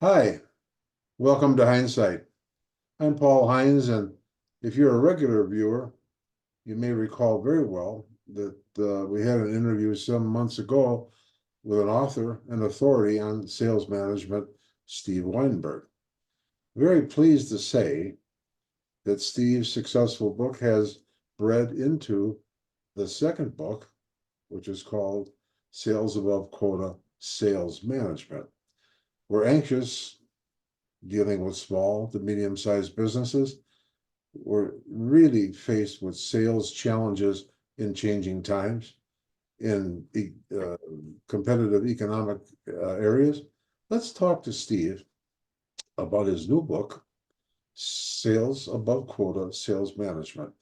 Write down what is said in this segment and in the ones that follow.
Hi, welcome to Heinze-Sight. I'm Paul Heinze, and if you're a regular viewer, you may recall very well that we had an interview some months ago with an author and authority on sales management, Steve Weinberg. Very pleased to say that Steve's successful book has bred into the second book, which is called Sales Above Quota, Sales Management. We're anxious dealing with small to medium-sized businesses. We're really faced with sales challenges in changing times, in competitive economic areas. Let's talk to Steve about his new book, Sales Above Quota, Sales Management.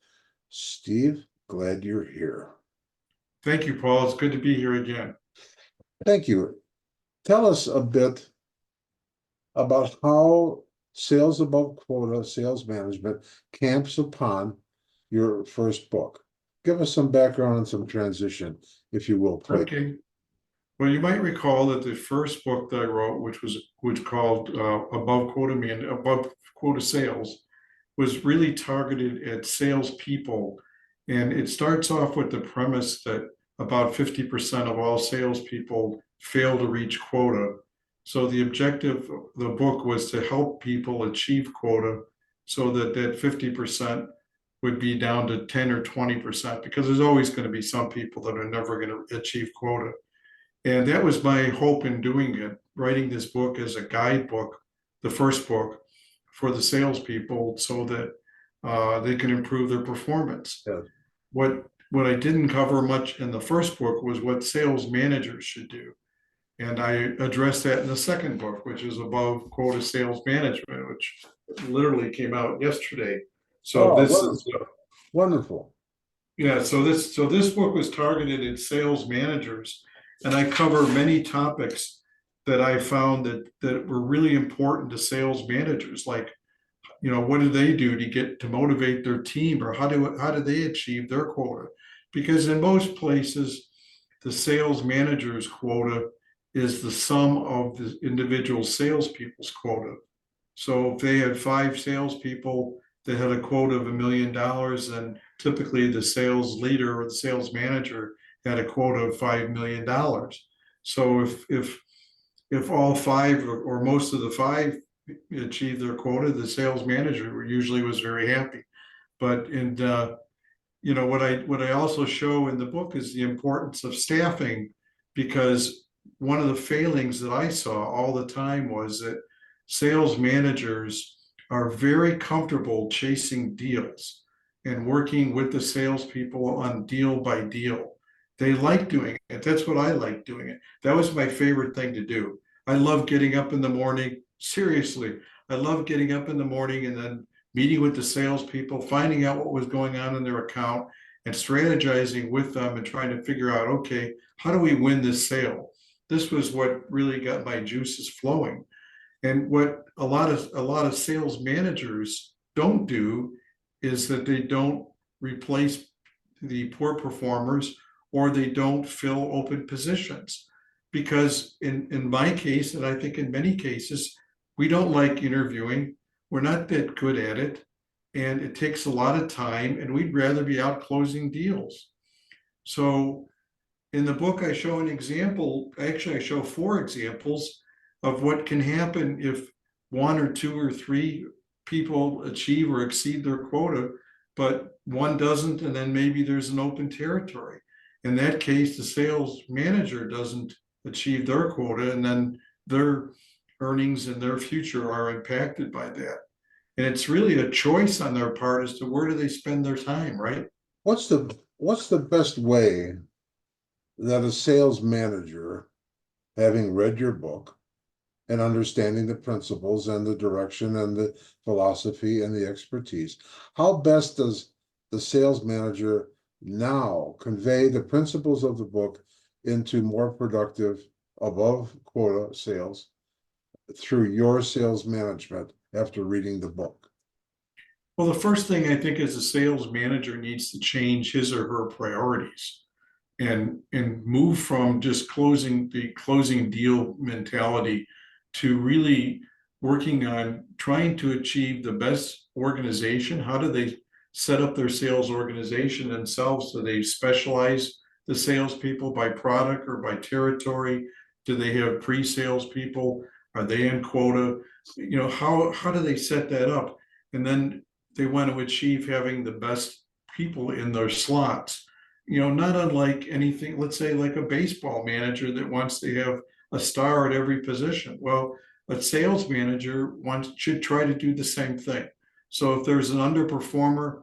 Steve, glad you're here. Thank you, Paul. It's good to be here again. Thank you. Tell us a bit about how Sales Above Quota, Sales Management camps upon your first book. Give us some background and some transition, if you will, please. Okay. Well, you might recall that the first book that I wrote, which called Above Quota Sales, was really targeted at salespeople. And it starts off with the premise that about 50% of all salespeople fail to reach quota. So the objective of the book was to help people achieve quota so that 50% would be down to 10 or 20%, because there's always going to be some people that are never going to achieve quota. And that was my hope in doing it, writing this book as a guidebook, the first book, for the salespeople so that they can improve their performance. Yeah. What I didn't cover much in the first book was what sales managers should do. And I addressed that in the second book, which is Above Quota Sales Management, which literally came out yesterday. So this is wonderful. Yeah, so this book was targeted at sales managers, and I cover many topics that I found that were really important to sales managers, like, what do they do to motivate their team, or how do they achieve their quota? Because in most places, the sales manager's quota is the sum of the individual salespeople's quota. So if they had 5 salespeople that had a quota of $1 million, and typically the sales leader or the sales manager had a quota of $5 million. So if all 5 or most of the 5 achieved their quota, the sales manager usually was very happy. But what I also show in the book is the importance of staffing, because one of the failings that I saw all the time was that sales managers are very comfortable chasing deals and working with the salespeople on deal by deal. They like doing it. That's what I like doing it. That was my favorite thing to do. I love getting up in the morning. Seriously, I love getting up in the morning and then meeting with the salespeople, finding out what was going on in their account, and strategizing with them and trying to figure out, okay, how do we win this sale? This was what really got my juices flowing. And what a lot of sales managers don't do is that they don't replace the poor performers, or they don't fill open positions. Because in my case, and I think in many cases, we don't like interviewing. We're not that good at it, and it takes a lot of time, and we'd rather be out closing deals. So in the book, I show an example. Actually, I show 4 examples of what can happen if 1 or 2 or 3 people achieve or exceed their quota, but one doesn't, and then maybe there's an open territory. In that case, the sales manager doesn't achieve their quota, and then their earnings and their future are impacted by that. And it's really a choice on their part as to where do they spend their time, right? What's the best way that a sales manager, having read your book and understanding the principles and the direction and the philosophy and the expertise, how best does the sales manager now convey the principles of the book into more productive above quota sales through your sales management after reading the book? Well, the first thing I think is a sales manager needs to change his or her priorities and move from just closing deal mentality to really working on trying to achieve the best organization. How do they set up their sales organization themselves? Do they specialize the salespeople by product or by territory? Do they have pre-sales people? Are they in quota? You know, how do they set that up? And then they want to achieve having the best people in their slots. You know, not unlike anything, let's say like a baseball manager that wants to have a star at every position. Well, a sales manager should try to do the same thing. So if there's an underperformer,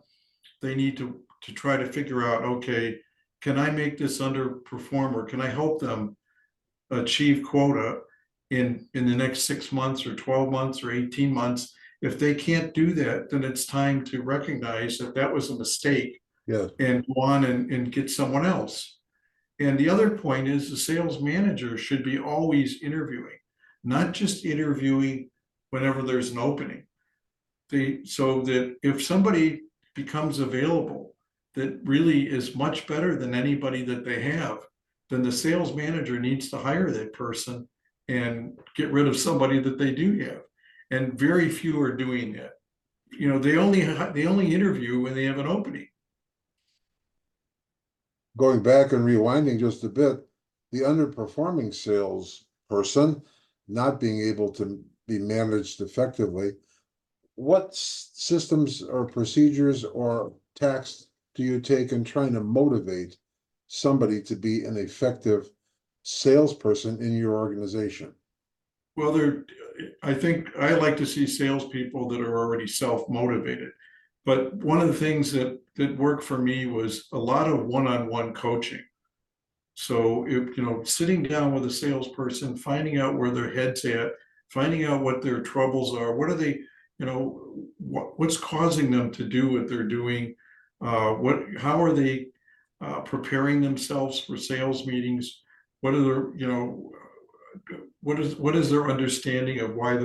they need to try to figure out, okay, can I make this underperformer? Can I help them achieve quota in the next 6 months or 12 months or 18 months? If they can't do that, then it's time to recognize that that was a mistake. Yes. And go on and get someone else. And the other point is the sales manager should be always interviewing, not just interviewing whenever there's an opening. So that if somebody becomes available that really is much better than anybody that they have, then the sales manager needs to hire that person and get rid of somebody that they do have. And very few are doing that. You know, they only interview when they have an opening. Going back and rewinding just a bit, the underperforming salesperson not being able to be managed effectively, what systems or procedures or tactics do you take in trying to motivate somebody to be an effective salesperson in your organization? Well, I think I like to see salespeople that are already self-motivated. But one of the things that worked for me was a lot of one-on-one coaching. So, sitting down with a salesperson, finding out where their head's at, finding out what their troubles are, what are they, what's causing them to do what they're doing, how are they preparing themselves for sales meetings, what are their, what is their understanding of why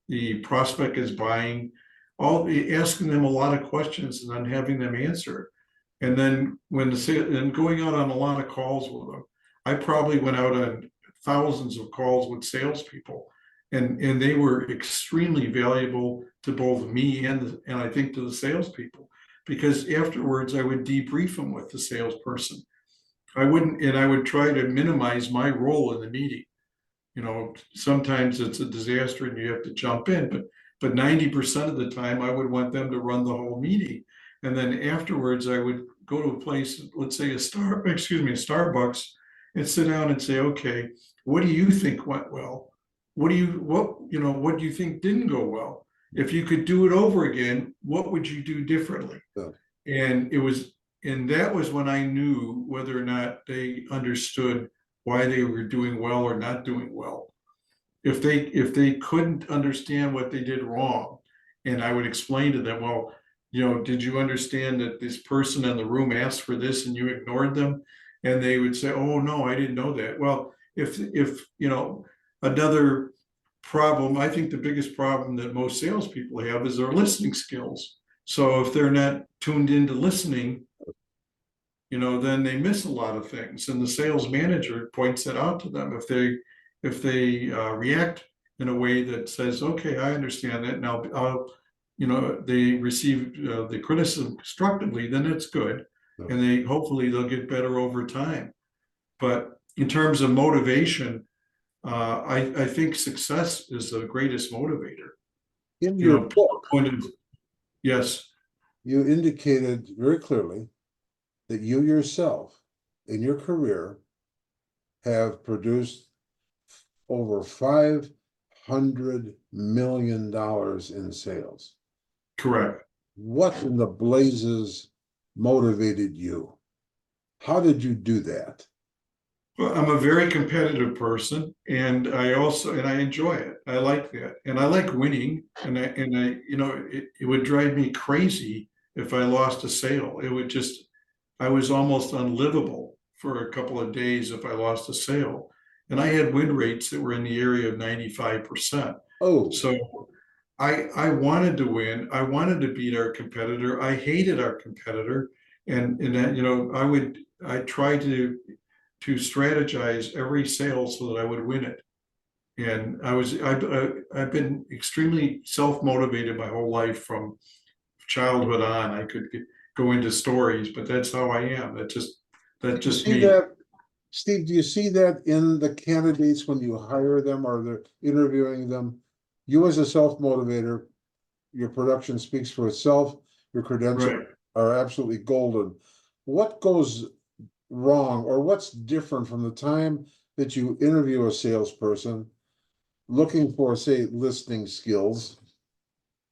the prospect is buying, asking them a lot of questions and then having them answer. And then and going out on a lot of calls with them. I probably went out on thousands of calls with salespeople, and they were extremely valuable to both me and I think to the salespeople, because afterwards I would debrief them with the salesperson. I would try to minimize my role in the meeting. Sometimes it's a disaster and you have to jump in, but 90% of the time I would want them to run the whole meeting. And then afterwards I would go to a place, let's say a Starbucks, and sit down and say, okay, what do you think went well? What do you think didn't go well? If you could do it over again, what would you do differently? Yeah. And that was when I knew whether or not they understood why they were doing well or not doing well. If they couldn't understand what they did wrong, and I would explain to them, well, did you understand that this person in the room asked for this and you ignored them? And they would say, oh no, I didn't know that. Well, if another problem, I think the biggest problem that most salespeople have is their listening skills. So if they're not tuned into listening, then they miss a lot of things. And the sales manager points that out to them. If they react in a way that says, okay, I understand that, now they receive the criticism constructively, then it's good. Yeah. And hopefully they'll get better over time. But in terms of motivation, I think success is the greatest motivator. In your book, yes, you indicated very clearly that you yourself in your career have produced over $500 million in sales. Correct. What in the blazes motivated you? How did you do that? Well, I'm a very competitive person, and I enjoy it. I like that, and I like winning. And it would drive me crazy if I lost a sale. I was almost unlivable for a couple of days if I lost a sale, and I had win rates that were in the area of 95%. Oh, so I wanted to win. I wanted to beat our competitor. I hated our competitor, and that I tried to strategize every sale so that I would win it. And I've been extremely self-motivated my whole life from childhood on. I could go into stories, but that's how I am. That's You just see me. that, Steve, do you see that in the candidates when you hire them or they're interviewing them? You as a self-motivator, your production speaks for itself, your credentials Right. are absolutely golden. What goes wrong or what's different from the time that you interview a salesperson looking for, say, listening skills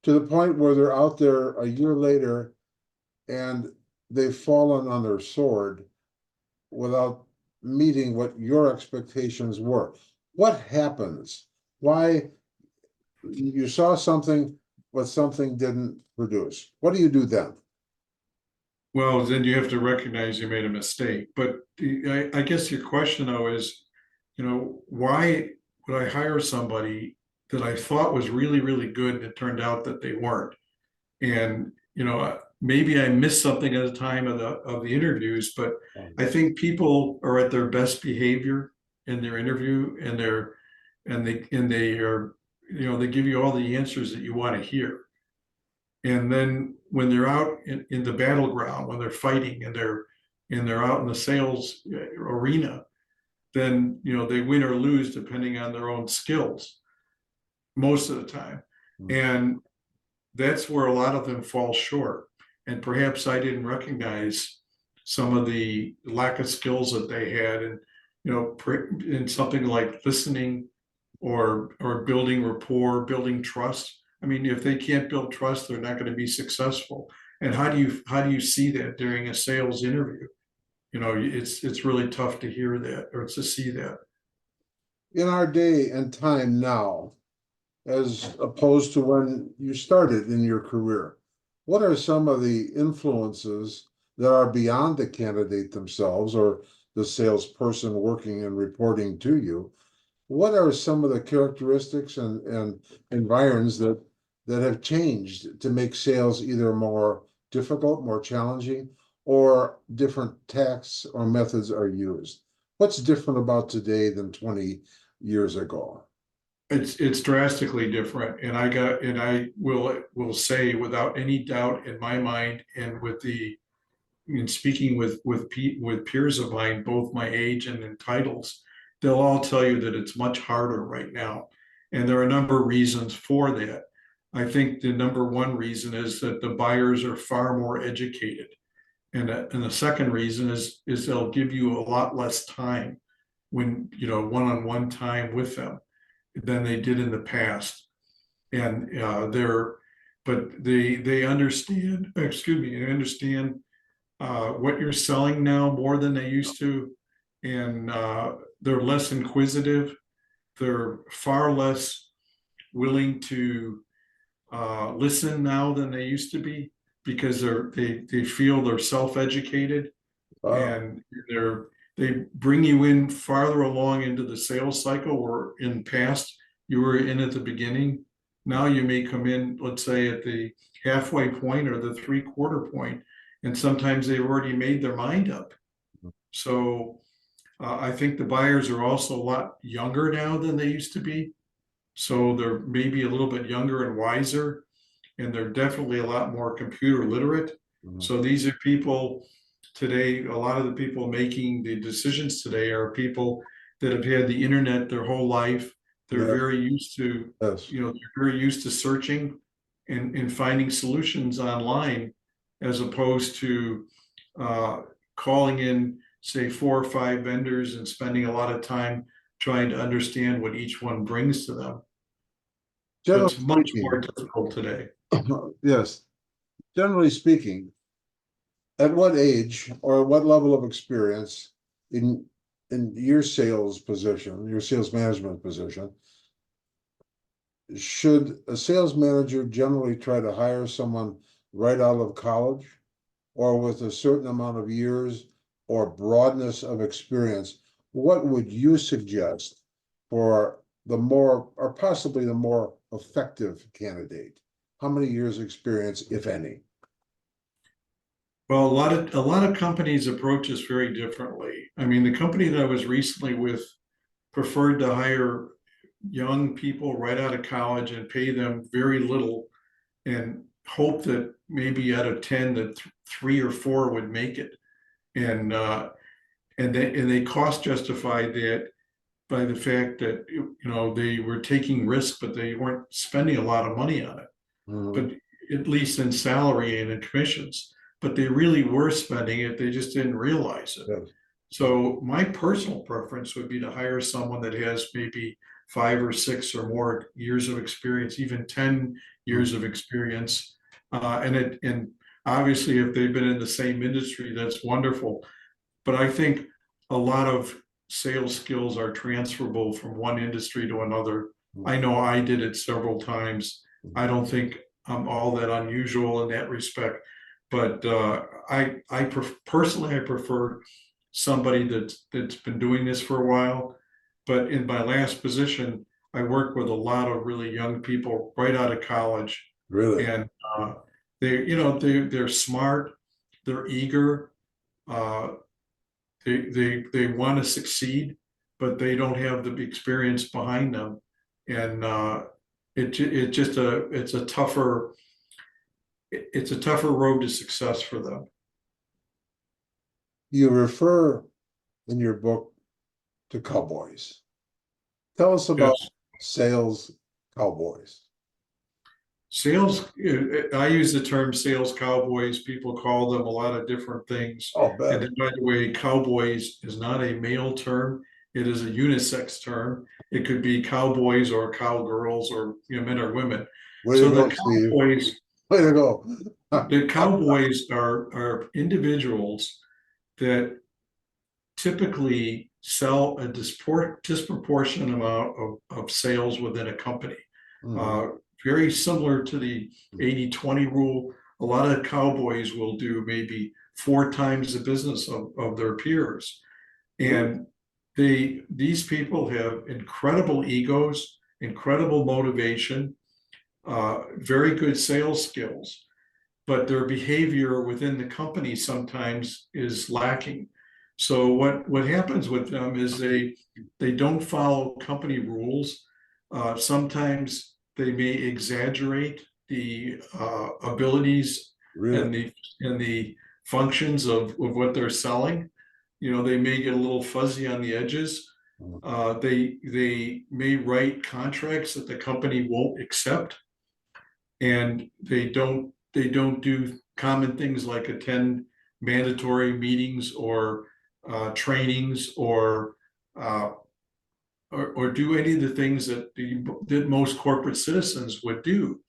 to the point where they're out there a year later and they've fallen on their sword without meeting what your expectations were? What happens? Why you saw something, but something didn't produce? What do you do then? Well, then you have to recognize you made a mistake. But I guess your question though is, why would I hire somebody that I thought was really, really good and it turned out that they weren't? And, maybe I missed something at the time of the interviews, but I think people are at their best behavior in their interview and they are, they give you all the answers that you want to hear. And then when they're out in the battleground, when they're fighting and they're out in the sales arena, then they win or lose depending on their own skills most of the time. And that's where a lot of them fall short. And perhaps I didn't recognize some of the lack of skills that they had, and in something like listening or building rapport, building trust. I mean, if they can't build trust, they're not going to be successful. And how do you see that during a sales interview? It's really tough to hear that or to see that. In our day and time now, as opposed to when you started in your career, what are some of the influences that are beyond the candidate themselves or the salesperson working and reporting to you? What are some of the characteristics and environs that have changed to make sales either more difficult, more challenging, or different tactics or methods are used? What's different about today than 20 years ago? It's drastically different, and I will say without any doubt in my mind, and in speaking with peers of mine, both my age and in titles, they'll all tell you that it's much harder right now, and there are a number of reasons for that. I think the number one reason is that the buyers are far more educated, and the second reason is they'll give you a lot less time when one-on-one time with them than they did in the past. And they understand, excuse me, they understand what you're selling now more than they used to. And they're less inquisitive. They're far less willing to listen now than they used to be, because they feel they're self-educated, Wow. and they bring you in farther along into the sales cycle, where in past you were in at the beginning. Now you may come in, let's say, at the halfway point or the three-quarter point, and sometimes they've already made their mind up. So I think the buyers are also a lot younger now than they used to be. So they're maybe a little bit younger and wiser, and they're definitely a lot more computer literate. Mhm. So these are people today, a lot of the people making the decisions today are people that have had the internet their whole life. They're Yeah, very used to, yes. they're very used to searching and finding solutions online, as opposed to calling in, say, 4 or 5 vendors and spending a lot of time trying to understand what each one brings to them. So Generally it's much more speaking, difficult today. yes, generally speaking, at what age or what level of experience in your sales position, your sales management position, should a sales manager generally try to hire someone right out of college or with a certain amount of years or broadness of experience? What would you suggest for the more or possibly the more effective candidate? How many years experience, if any? Well, a lot of companies approach this very differently. I mean, the company that I was recently with preferred to hire young people right out of college and pay them very little and hope that maybe out of 10 that 3 or 4 would make it. And they cost justified that by the fact that they were taking risk, but they weren't spending a lot of money on it. But at least in salary and in commissions, but they really were spending it. They just didn't realize it. Yes. So my personal preference would be to hire someone that has maybe 5 or 6 or more years of experience, even 10 years of experience. And obviously if they've been in the same industry, that's wonderful. But I think a lot of sales skills are transferable from one industry to another. I know I did it several times. I don't think I'm all that unusual in that respect, but personally, I prefer somebody that's been doing this for a while. But in my last position, I worked with a lot of really young people right out of college, Really? and they're smart, they're eager, they want to succeed, but they don't have the experience behind them, and it's a tougher road to success for them. You refer in your book to cowboys. Tell us about Yes. sales cowboys. Sales, I use the term sales cowboys. People call them a lot of different things. Oh, And bet. then, by the way, cowboys is not a male term. It is a unisex term. It could be cowboys or cowgirls or men or women. Way So to go, the Steve. cowboys, Way to go. the cowboys are individuals that typically sell a disproportionate amount of sales within a company. Very similar to the 80-20 rule. A lot of cowboys will do maybe 4 times the business of their peers. And these people have incredible egos, incredible motivation, very good sales skills, but their behavior within the company sometimes is lacking. So what happens with them is they don't follow company rules. Sometimes they may exaggerate the abilities Really? and the functions of what they're selling. They may get a little fuzzy on the edges. They may write contracts that the company won't accept, and they don't do common things like attend mandatory meetings or trainings or do any of the things that most corporate citizens would do.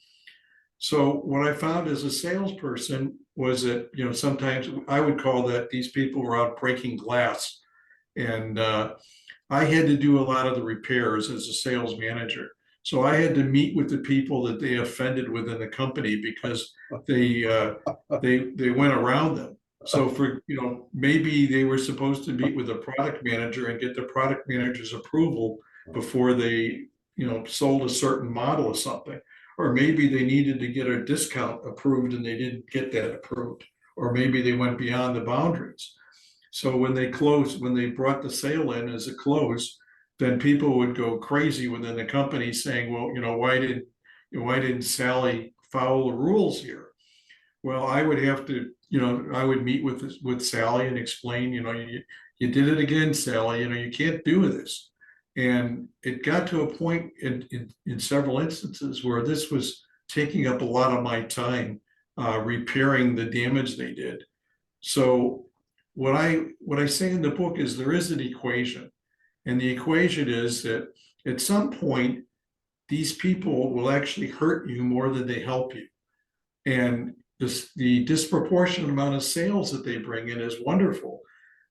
So what I found as a salesperson was that sometimes I would call that these people were out breaking glass, and I had to do a lot of the repairs as a sales manager. So I had to meet with the people that they offended within the company because they went around them. So for maybe they were supposed to meet with a product manager and get the product manager's approval before they sold a certain model of something, or maybe they needed to get a discount approved and they didn't get that approved, or maybe they went beyond the boundaries. So when they brought the sale in as a close, then people would go crazy within the company saying, well, why didn't Sally follow the rules here? Well, I would have to, I would meet with Sally and explain, you did it again, Sally, you can't do this. And it got to a point in several instances where this was taking up a lot of my time repairing the damage they did. So what I say in the book is there is an equation, and the equation is that at some point these people will actually hurt you more than they help you, and the disproportionate amount of sales that they bring in is wonderful,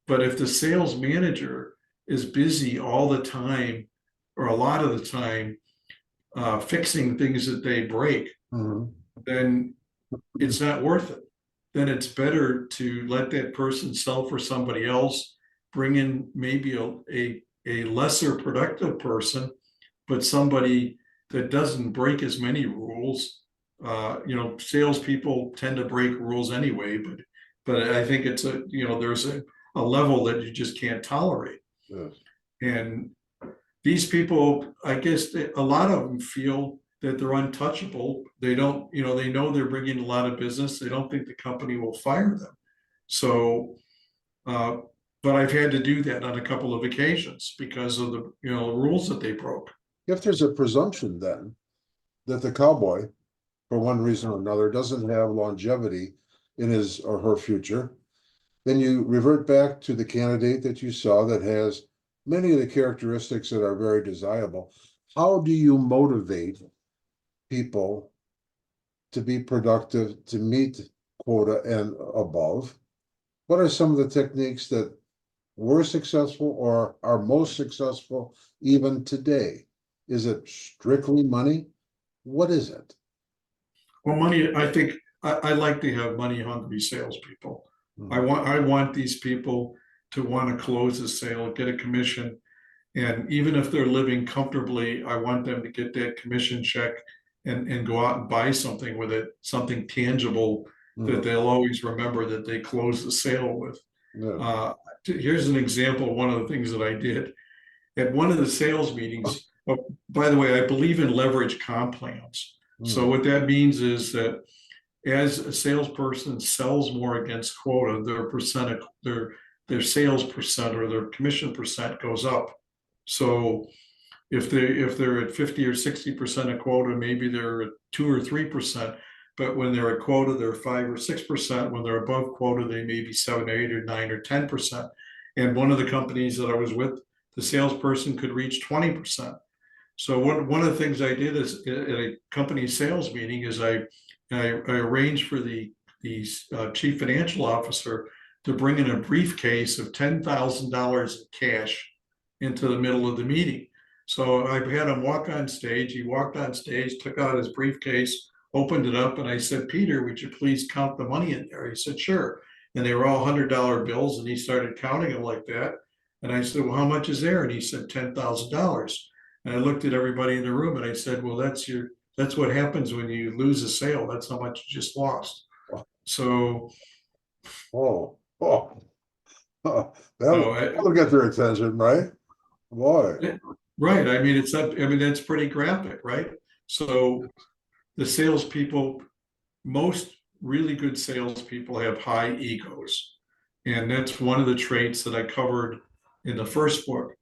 but if the sales manager is busy all the time or a lot of the time fixing things that they break, then it's not worth it. Then it's better to let that person sell for somebody else, bring in maybe a lesser productive person, but somebody that doesn't break as many rules. Salespeople tend to break rules anyway, but I think it's there's a level that you just can't tolerate. Yes. And these people, I guess a lot of them feel that they're untouchable. They don't, they know they're bringing a lot of business. They don't think the company will fire them. So, but I've had to do that on a couple of occasions because of the, rules that they broke. If there's a presumption then that the cowboy, for one reason or another, doesn't have longevity in his or her future, then you revert back to the candidate that you saw that has many of the characteristics that are very desirable. How do you motivate people to be productive, to meet quota and above? What are some of the techniques that were successful or are most successful even today? Is it strictly money? What is it? Well, money, I think I like to have money hungry salespeople. I want these people to want to close a sale, get a commission. And even if they're living comfortably, I want them to get that commission check and go out and buy something with it, something tangible that they'll always remember that they closed the sale with. Here's an example of one of the things that I did at one of the sales meetings. Oh, by the way, I believe in leverage comp plans. So what that means is that as a salesperson sells more against quota, their sales percent or their commission percent goes up. So if they're at 50 or 60% of quota, maybe they're at 2 or 3%. But when they're at quota, they're 5 or 6%. When they're above quota, they may be 7 or 8 or 9 or 10%. And one of the companies that I was with, the salesperson could reach 20%. So one of the things I did is at a company sales meeting is I arranged for the chief financial officer to bring in a briefcase of $10,000 in cash into the middle of the meeting. So I had him walk on stage. He walked on stage, took out his briefcase, opened it up, and I said, "Peter, would you please count the money in there?" He said, "Sure." And they were all $100 bills, and he started counting them like that. And I said, "Well, how much is there?" And he said, $10,000. And I looked at everybody in the room and I said, "Well, that's what happens when you lose a sale. That's how much you just lost." So, that'll get their attention, right? Boy. Right. I mean, that's pretty graphic, right? So the salespeople, most really good salespeople have high egos. And that's one of the traits that I covered in the first book.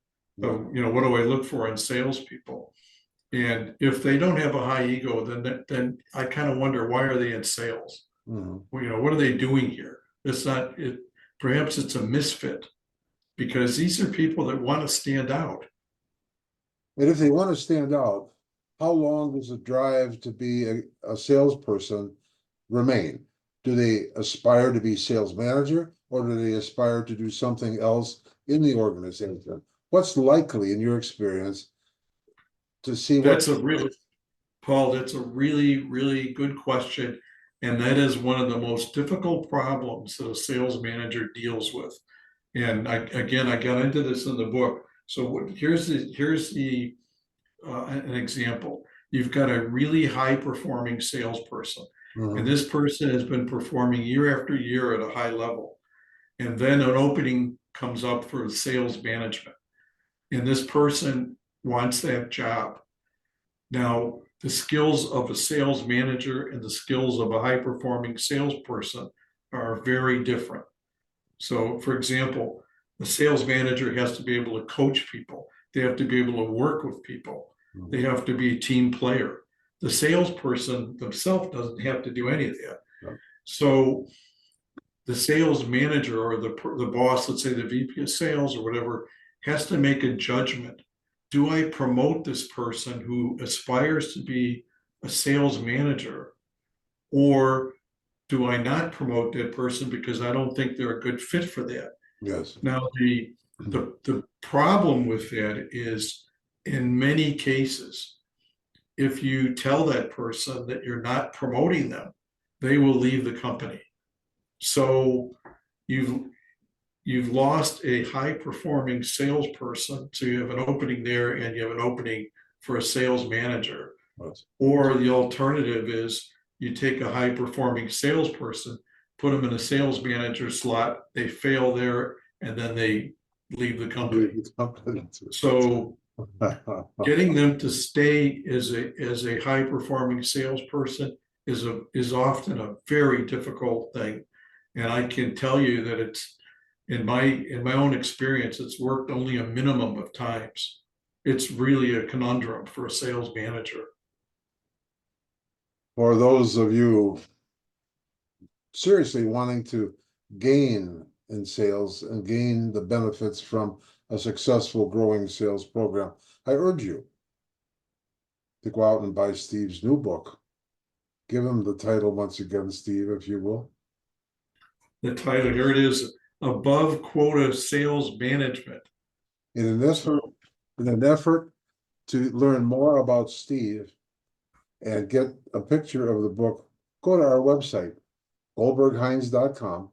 Of, what do I look for in salespeople? And if they don't have a high ego, then I kind of wonder, why are they in sales? Well, what are they doing here? It's not it. Perhaps it's a misfit, because these are people that want to stand out. And if they want to stand out, how long does the drive to be a salesperson remain? Do they aspire to be sales manager, or do they aspire to do something else in the organization? What's likely, in your experience, to see? Paul, that's a really, really good question. And that is one of the most difficult problems that a sales manager deals with. And I got into this in the book. So here's an example. You've got a really high performing salesperson, and this person has been performing year after year at a high level. And then an opening comes up for sales management, and this person wants that job. Now, the skills of a sales manager and the skills of a high performing salesperson are very different. So, for example, the sales manager has to be able to coach people. They have to be able to work with people. They have to be a team player. The salesperson themselves doesn't have to do any of that. So the sales manager or the boss, let's say the VP of sales or whatever, has to make a judgment. Do I promote this person who aspires to be a sales manager, or do I not promote that person because I don't think they're a good fit for that? Yes. Now, the problem with that is, in many cases, if you tell that person that you're not promoting them, they will leave the company. So you've lost a high performing salesperson. So you have an opening there and you have an opening for a sales manager. Yes. Or the alternative is you take a high performing salesperson, put them in a sales manager slot, they fail there, and then they leave the company. So Getting them to stay as a high performing salesperson is often a very difficult thing. And I can tell you that it's in my own experience, it's worked only a minimum of times. It's really a conundrum for a sales manager. For those of you seriously wanting to gain in sales and gain the benefits from a successful growing sales program, I urge you to go out and buy Steve's new book. Give him the title once again, Steve, if you will. The title, here it is, Above Quota Sales Management. In an effort to learn more about Steve and get a picture of the book, go to our website, goldbergheinz.com,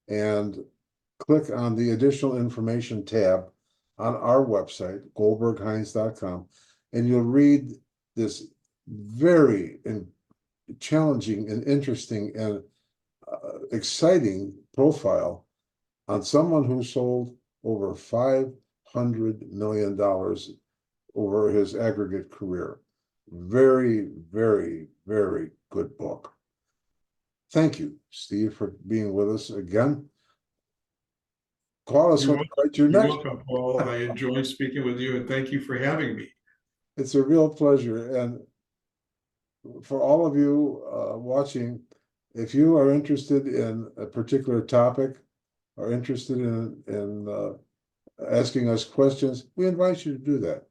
and click on the additional information tab on our website, goldbergheinz.com, and you'll read this very challenging and interesting and exciting profile on someone who sold over $500 million over his aggregate career. Very, very, very good book. Thank you, Steve, for being with us again. Call us when you write your You're next. welcome, Paul. I enjoyed speaking with you, and thank you for having me. It's a real pleasure. And for all of you watching, if you are interested in a particular topic or interested in asking us questions, we invite you to do that.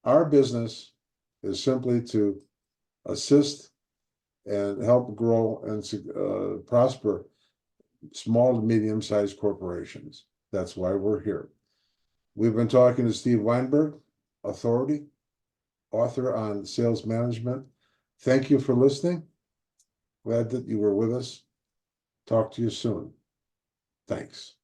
Our business is simply to assist and help grow and prosper small to medium-sized corporations. That's why we're here. We've been talking to Steve Weinberg, author on sales management. Thank you for listening. Glad that you were with us. Talk to you soon. Thanks.